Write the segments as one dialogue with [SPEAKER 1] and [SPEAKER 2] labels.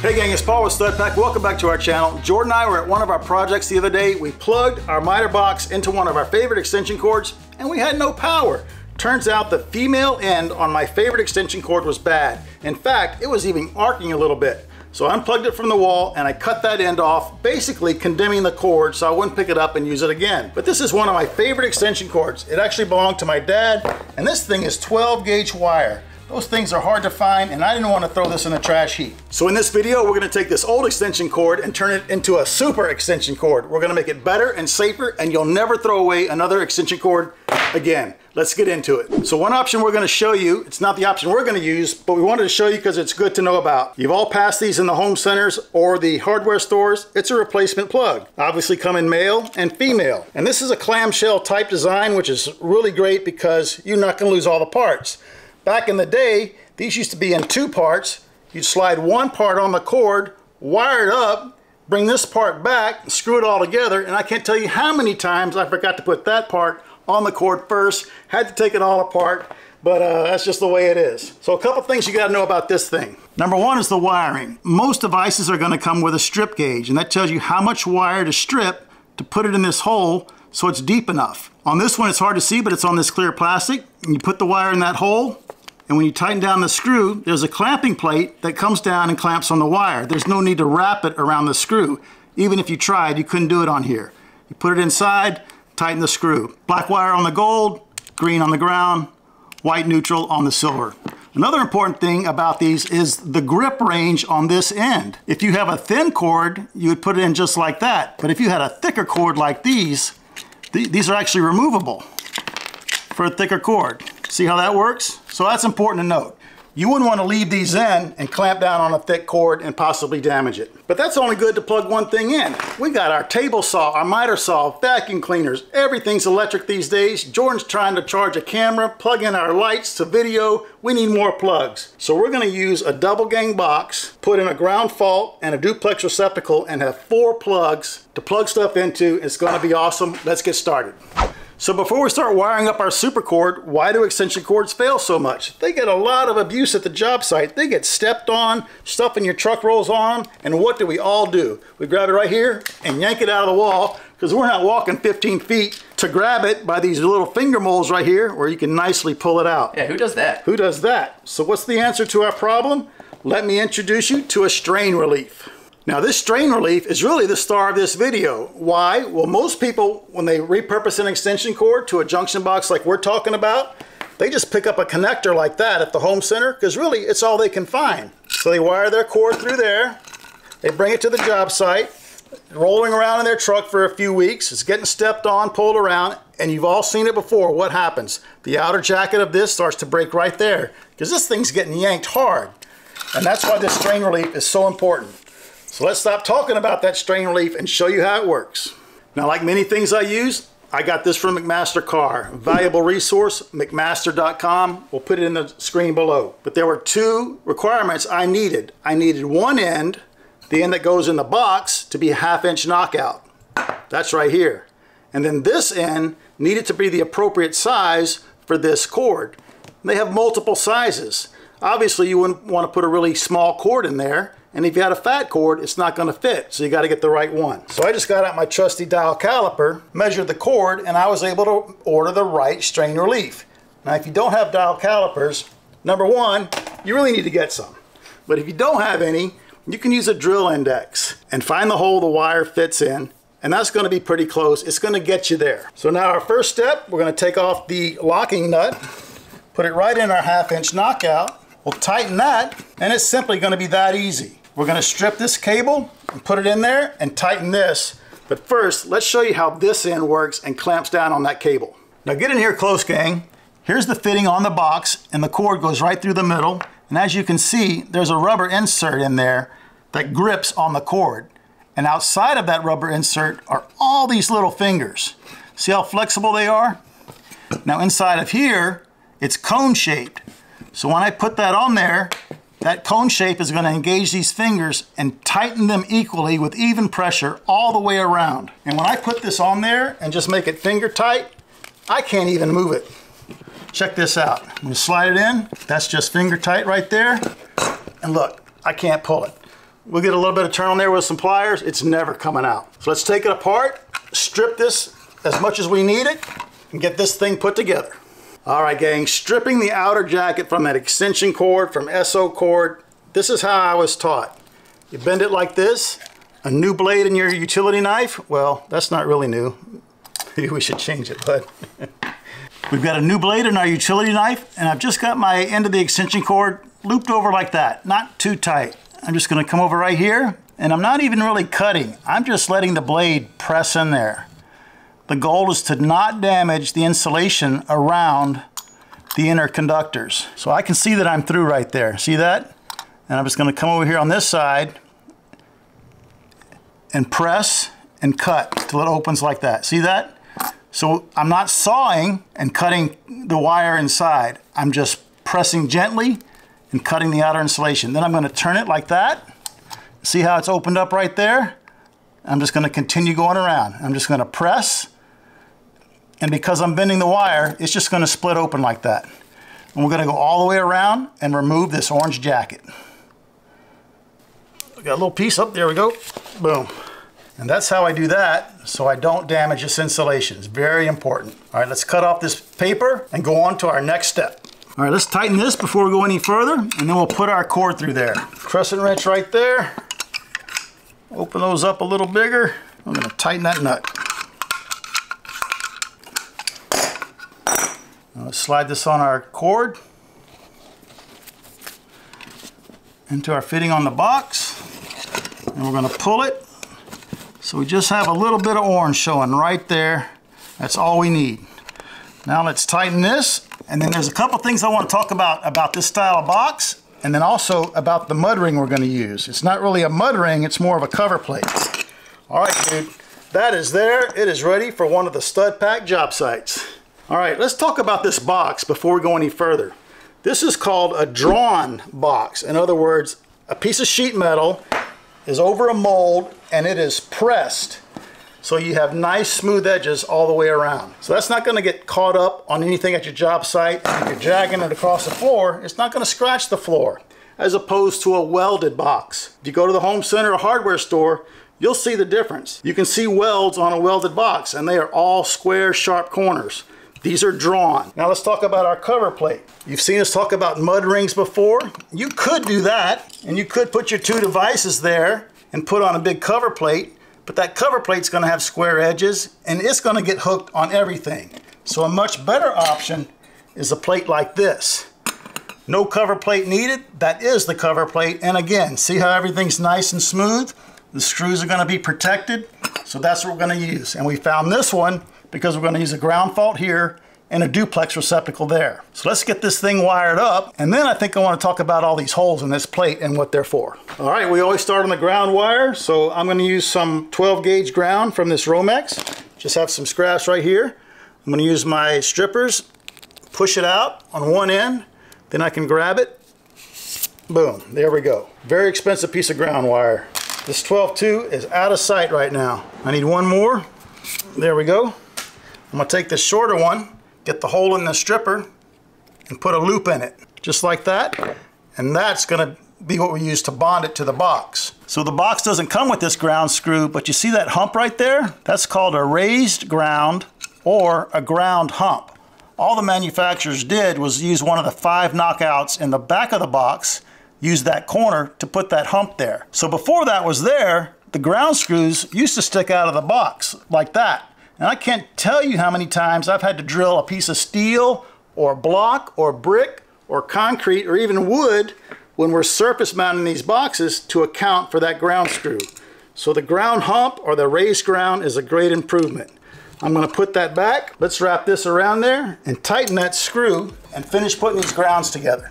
[SPEAKER 1] Hey gang, it's Paul with Stud Pack. Welcome back to our channel. Jordan and I were at one of our projects the other day. We plugged our miter box into one of our favorite extension cords and we had no power. Turns out the female end on my favorite extension cord was bad. In fact, it was even arcing a little bit. So I unplugged it from the wall and I cut that end off, basically condemning the cord so I wouldn't pick it up and use it again. But this is one of my favorite extension cords. It actually belonged to my dad, and this thing is 12 gauge wire. Those things are hard to find, and I didn't want to throw this in a trash heap. So in this video, we're going to take this old extension cord and turn it into a super extension cord. We're going to make it better and safer, and you'll never throw away another extension cord again. Let's get into it. So one option we're going to show you, it's not the option we're going to use, but we wanted to show you because it's good to know about. You've all passed these in the home centers or the hardware stores. It's a replacement plug. Obviously come in male and female. And this is a clamshell type design, which is really great because you're not going to lose all the parts. Back in the day, these used to be in two parts. You'd slide one part on the cord, wire it up, bring this part back, screw it all together, and I can't tell you how many times I forgot to put that part on the cord first, had to take it all apart, but that's just the way it is. So a couple things you gotta know about this thing. Number one is the wiring. Most devices are gonna come with a strip gauge, and that tells you how much wire to strip to put it in this hole so it's deep enough. On this one, it's hard to see, but it's on this clear plastic, and you put the wire in that hole, and when you tighten down the screw, there's a clamping plate that comes down and clamps on the wire. There's no need to wrap it around the screw. Even if you tried, you couldn't do it on here. You put it inside, tighten the screw. Black wire on the gold, green on the ground, white neutral on the silver. Another important thing about these is the grip range on this end. If you have a thin cord, you would put it in just like that. But if you had a thicker cord like these are actually removable for a thicker cord. See how that works? So that's important to note. You wouldn't want to leave these in and clamp down on a thick cord and possibly damage it. But that's only good to plug one thing in. We got our table saw, our miter saw, vacuum cleaners, everything's electric these days. Jordan's trying to charge a camera, plug in our lights to video. We need more plugs. So we're gonna use a double gang box, put in a ground fault and a duplex receptacle and have 4 plugs to plug stuff into. It's gonna be awesome. Let's get started. So before we start wiring up our super cord, why do extension cords fail so much? They get a lot of abuse at the job site. They get stepped on, stuff in your truck rolls on, and what do we all do? We grab it right here and yank it out of the wall because we're not walking 15 feet to grab it by these little finger moles right here where you can nicely pull it out.
[SPEAKER 2] Yeah, who does that?
[SPEAKER 1] Who does that? So what's the answer to our problem? Let me introduce you to a strain relief. Now this strain relief is really the star of this video. Why? Well, most people, when they repurpose an extension cord to a junction box like we're talking about, they just pick up a connector like that at the home center because really it's all they can find. So they wire their cord through there, they bring it to the job site, rolling around in their truck for a few weeks, it's getting stepped on, pulled around, and you've all seen it before. What happens? The outer jacket of this starts to break right there because this thing's getting yanked hard. And that's why this strain relief is so important. So let's stop talking about that strain relief and show you how it works. Now, like many things I use, I got this from McMaster Car. Valuable resource, McMaster.com. We'll put it in the screen below. But there were 2 requirements I needed. I needed one end, the end that goes in the box, to be a 1/2 inch knockout. That's right here. And then this end needed to be the appropriate size for this cord. They have multiple sizes. Obviously, you wouldn't want to put a really small cord in there. And if you had a fat cord, it's not going to fit. So you got to get the right one. So I just got out my trusty dial caliper, measured the cord, and I was able to order the right strain relief. Now, if you don't have dial calipers, number one, you really need to get some. But if you don't have any, you can use a drill index and find the hole the wire fits in. And that's going to be pretty close. It's going to get you there. So now our first step, we're going to take off the locking nut, put it right in our 1/2 inch knockout. We'll tighten that, and it's simply going to be that easy. We're going to strip this cable and put it in there and tighten this. But first, let's show you how this end works and clamps down on that cable. Now get in here close, gang. Here's the fitting on the box, and the cord goes right through the middle. And as you can see, there's a rubber insert in there that grips on the cord. And outside of that rubber insert are all these little fingers. See how flexible they are? Now inside of here, it's cone shaped. So when I put that on there, that cone shape is going to engage these fingers and tighten them equally with even pressure all the way around. And when I put this on there and just make it finger tight, I can't even move it. Check this out. I'm going to slide it in. That's just finger tight right there. And look, I can't pull it. we'll get a little bit of turn on there with some pliers, it's never coming out. So let's take it apart, strip this as much as we need it, and get this thing put together. All right, gang, stripping the outer jacket from that extension cord, from SO cord, this is how I was taught. You bend it like this, a new blade in your utility knife. Well, that's not really new. Maybe we should change it, but we've got a new blade in our utility knife, and I've just got my end of the extension cord looped over like that, not too tight. I'm just gonna come over right here, and I'm not even really cutting. I'm just letting the blade press in there. The goal is to not damage the insulation around the inner conductors. So I can see that I'm through right there. See that? And I'm just going to come over here on this side and press and cut till it opens like that. See that? So I'm not sawing and cutting the wire inside. I'm just pressing gently and cutting the outer insulation. Then I'm going to turn it like that. See how it's opened up right there? I'm just going to continue going around. I'm just going to press. And because I'm bending the wire, it's just going to split open like that. And we're going to go all the way around and remove this orange jacket. We got a little piece up, there we go. Boom. And that's how I do that, so I don't damage this insulation. It's very important. All right, let's cut off this paper and go on to our next step. All right, let's tighten this before we go any further, and then we'll put our cord through there. Crescent wrench right there. Open those up a little bigger. I'm going to tighten that nut. Now let's slide this on our cord into our fitting on the box, and we're going to pull it. So we just have a little bit of orange showing right there. That's all we need. Now let's tighten this, and then there's a couple things I want to talk about this style of box, and then also about the mud ring we're going to use. It's not really a mud ring, it's more of a cover plate. All right, dude, that is there. It is ready for one of the stud pack job sites. All right, let's talk about this box before we go any further. This is called a drawn box. In other words, a piece of sheet metal is over a mold and it is pressed. So you have nice smooth edges all the way around. So that's not gonna get caught up on anything at your job site. If you're dragging it across the floor, it's not gonna scratch the floor, as opposed to a welded box. If you go to the home center or hardware store, you'll see the difference. You can see welds on a welded box, and they are all square, sharp corners. These are drawn. Now let's talk about our cover plate. You've seen us talk about mud rings before. You could do that, and you could put your two devices there and put on a big cover plate, but that cover plate's gonna have square edges, and it's gonna get hooked on everything. So a much better option is a plate like this. No cover plate needed. That is the cover plate, and again, see how everything's nice and smooth? The screws are gonna be protected, so that's what we're gonna use. And we found this one because we're going to use a ground fault here and a duplex receptacle there. So let's get this thing wired up, and then I think I want to talk about all these holes in this plate and what they're for. All right, we always start on the ground wire, so I'm going to use some 12 gauge ground from this Romex. Just have some scraps right here. I'm going to use my strippers, push it out on one end, then I can grab it. Boom, there we go. Very expensive piece of ground wire. This 12-2 is out of sight right now. I need one more. There we go. I'm going to take this shorter one, get the hole in the stripper, and put a loop in it, just like that. And that's going to be what we use to bond it to the box. So the box doesn't come with this ground screw, but you see that hump right there? That's called a raised ground or a ground hump. All the manufacturers did was use one of the 5 knockouts in the back of the box, use that corner to put that hump there. So before that was there, the ground screws used to stick out of the box like that. And I can't tell you how many times I've had to drill a piece of steel or block or brick or concrete or even wood when we're surface mounting these boxes to account for that ground screw. So the ground hump or the raised ground is a great improvement. I'm going to put that back. Let's wrap this around there and tighten that screw and finish putting these grounds together.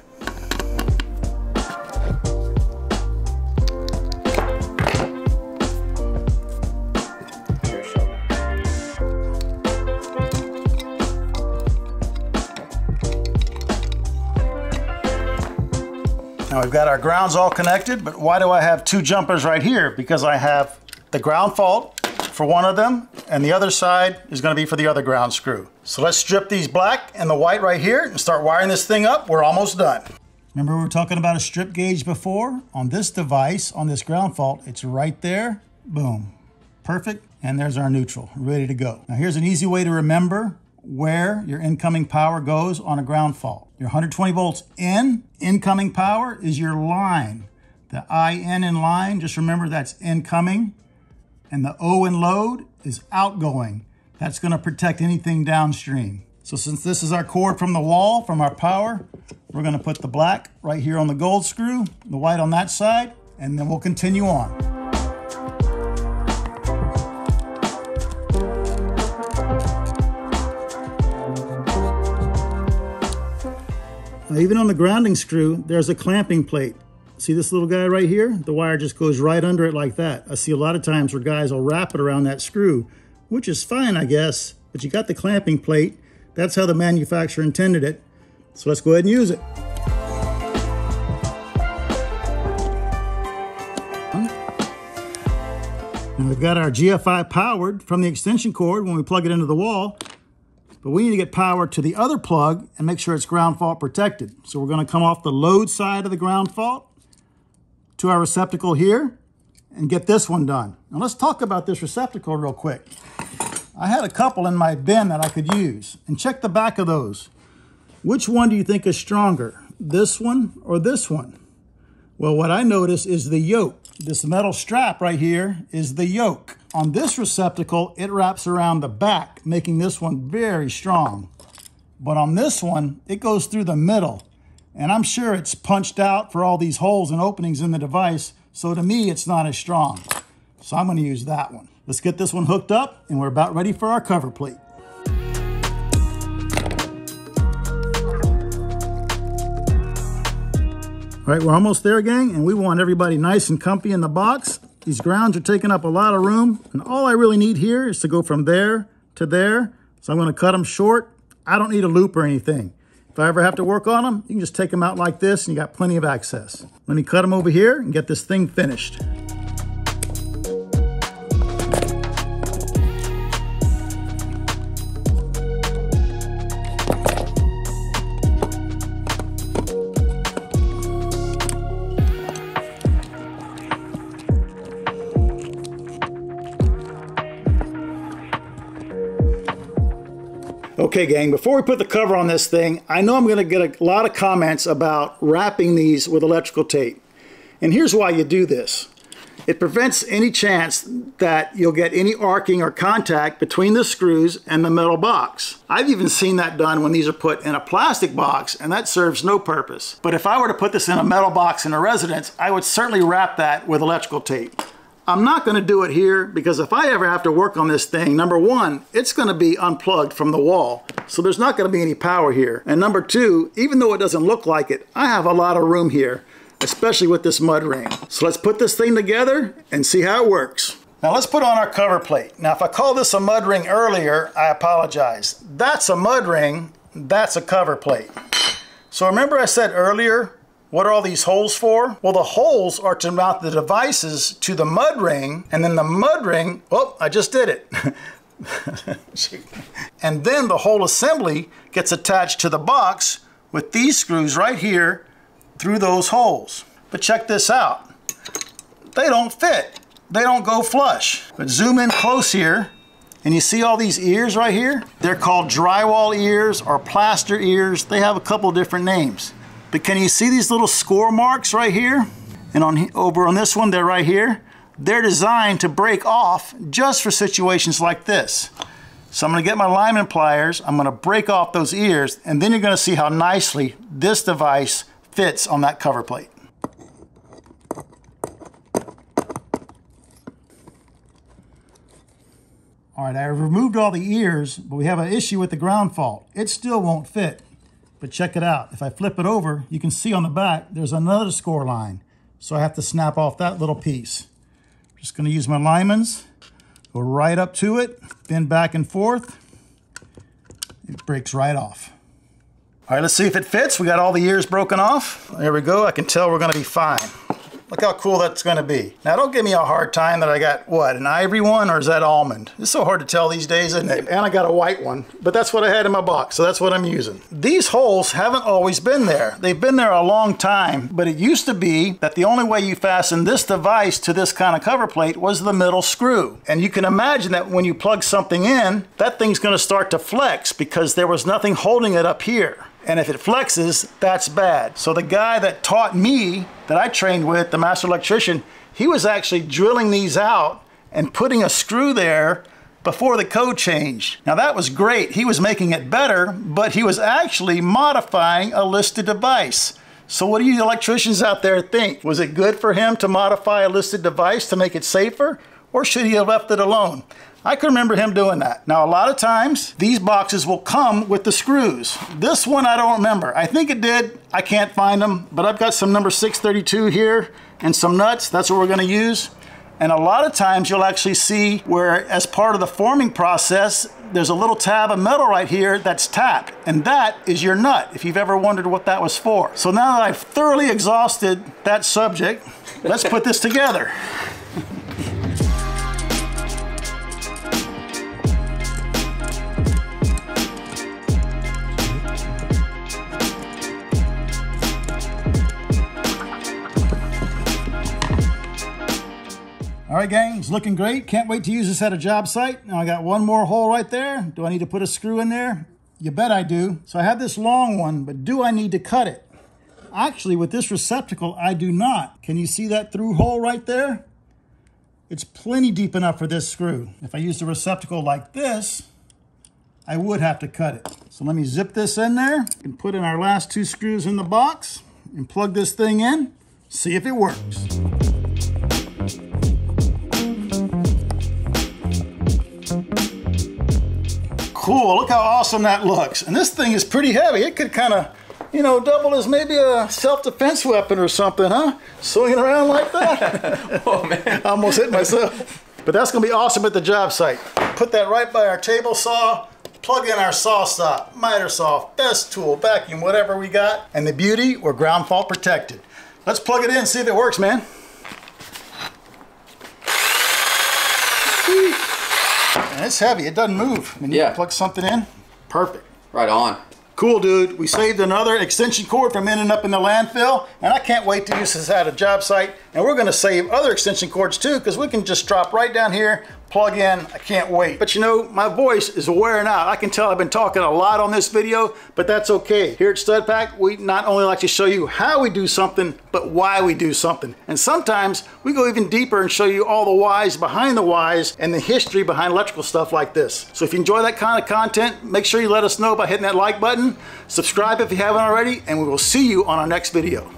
[SPEAKER 1] Now we've got our grounds all connected, but why do I have 2 jumpers right here? Because I have the ground fault for one of them, and the other side is going to be for the other ground screw. So let's strip these black and the white right here and start wiring this thing up. We're almost done. Remember we were talking about a strip gauge before? On this device, on this ground fault, it's right there. Boom. Perfect. And there's our neutral, ready to go. Now here's an easy way to remember where your incoming power goes on a ground fault. Your 120 volts incoming power is your line. The IN in line, just remember that's incoming. And the O in load is outgoing. That's going to protect anything downstream. So since this is our cord from the wall, from our power, we're going to put the black right here on the gold screw, the white on that side, and then we'll continue on. Now, even on the grounding screw, there's a clamping plate. See this little guy right here? The wire just goes right under it like that. I see a lot of times where guys will wrap it around that screw, which is fine, I guess, but you got the clamping plate. That's how the manufacturer intended it. So let's go ahead and use it. And we've got our GFI powered from the extension cord when we plug it into the wall, but we need to get power to the other plug and make sure it's ground fault protected. So we're going to come off the load side of the ground fault to our receptacle here and get this one done. Now let's talk about this receptacle real quick. I had a couple in my bin that I could use, and check the back of those. Which one do you think is stronger, this one or this one? Well, what I notice is the yoke. This metal strap right here is the yoke. On this receptacle, it wraps around the back, making this one very strong. But on this one, it goes through the middle. And I'm sure it's punched out for all these holes and openings in the device, so to me, it's not as strong. So I'm going to use that one. Let's get this one hooked up, and we're about ready for our cover plate. All right, we're almost there, gang, and we want everybody nice and comfy in the box. These grounds are taking up a lot of room, and all I really need here is to go from there to there. So I'm going to cut them short. I don't need a loop or anything. If I ever have to work on them, you can just take them out like this, and you got plenty of access. Let me cut them over here and get this thing finished. Okay, gang, before we put the cover on this thing, I know I'm going to get a lot of comments about wrapping these with electrical tape. And here's why you do this. It prevents any chance that you'll get any arcing or contact between the screws and the metal box. I've even seen that done when these are put in a plastic box, and that serves no purpose. But if I were to put this in a metal box in a residence, I would certainly wrap that with electrical tape. I'm not going to do it here because if I ever have to work on this thing, number one, it's going to be unplugged from the wall, so there's not going to be any power here. And number two, even though it doesn't look like it, I have a lot of room here, especially with this mud ring. So let's put this thing together and see how it works. Now let's put on our cover plate. Now if I called this a mud ring earlier, I apologize. That's a mud ring, that's a cover plate. So remember I said earlier, what are all these holes for? Well, the holes are to mount the devices to the mud ring, and then the mud ring, oh, I just did it. And then the whole assembly gets attached to the box with these screws right here through those holes. But check this out. They don't fit. They don't go flush. But zoom in close here, and you see all these ears right here? They're called drywall ears or plaster ears. They have a couple different names. But can you see these little score marks right here? And over on this one, they're right here. They're designed to break off just for situations like this. So I'm going to get my lineman pliers, I'm going to break off those ears, and then you're going to see how nicely this device fits on that cover plate. All right, I removed all the ears, but we have an issue with the ground fault. It still won't fit. But check it out. If I flip it over, you can see on the back, there's another score line. So I have to snap off that little piece. I'm just going to use my linemans, go right up to it, bend back and forth. It breaks right off. All right, let's see if it fits. We got all the ears broken off. There we go. I can tell we're going to be fine. Look how cool that's gonna be. Now don't give me a hard time that I got, what, an ivory one or is that almond? It's so hard to tell these days, isn't it? And I got a white one, but that's what I had in my box, so that's what I'm using. These holes haven't always been there. They've been there a long time, but it used to be that the only way you fasten this device to this kind of cover plate was the middle screw. And you can imagine that when you plug something in, that thing's gonna start to flex because there was nothing holding it up here. And if it flexes, that's bad. So the guy that taught me, that I trained with, the master electrician, he was actually drilling these out and putting a screw there before the code change. Now that was great. He was making it better, but he was actually modifying a listed device. So what do you electricians out there think? Was it good for him to modify a listed device to make it safer, or should he have left it alone? I can remember him doing that. Now, a lot of times, these boxes will come with the screws. This one, I don't remember. I think it did. I can't find them, but I've got some number 632 here and some nuts. That's what we're gonna use. And a lot of times, you'll actually see where, as part of the forming process, there's a little tab of metal right here that's tapped, and that is your nut, if you've ever wondered what that was for. So now that I've thoroughly exhausted that subject, let's put this together. All right, gang, it's looking great. Can't wait to use this at a job site. Now I got one more hole right there. Do I need to put a screw in there? You bet I do. So I have this long one, but do I need to cut it? Actually, with this receptacle, I do not. Can you see that through hole right there? It's plenty deep enough for this screw. If I used a receptacle like this, I would have to cut it. So let me zip this in there and put in our last two screws in the box and plug this thing in, see if it works. Cool, look how awesome that looks. And this thing is pretty heavy. It could kind of, you know, double as maybe a self-defense weapon or something, huh? Swinging around like that.
[SPEAKER 2] Oh, man.
[SPEAKER 1] I almost hit myself. But that's gonna be awesome at the job site. Put that right by our table saw, plug in our saw stop, miter saw, best tool, vacuum, whatever we got. And the beauty, we're ground fault protected. Let's plug it in and see if it works, man. And it's heavy, it doesn't move. When you plug something in, perfect.
[SPEAKER 2] Right on.
[SPEAKER 1] Cool, dude. We saved another extension cord from ending up in the landfill, and I can't wait to use this at a job site. And we're gonna save other extension cords too, because we can just drop right down here, plug in. I can't wait. But you know, my voice is wearing out. I can tell I've been talking a lot on this video, but that's okay. Here at Stud Pack, we not only like to show you how we do something, but why we do something. And sometimes we go even deeper and show you all the whys behind the whys and the history behind electrical stuff like this. So if you enjoy that kind of content, make sure you let us know by hitting that like button, subscribe if you haven't already, and we will see you on our next video.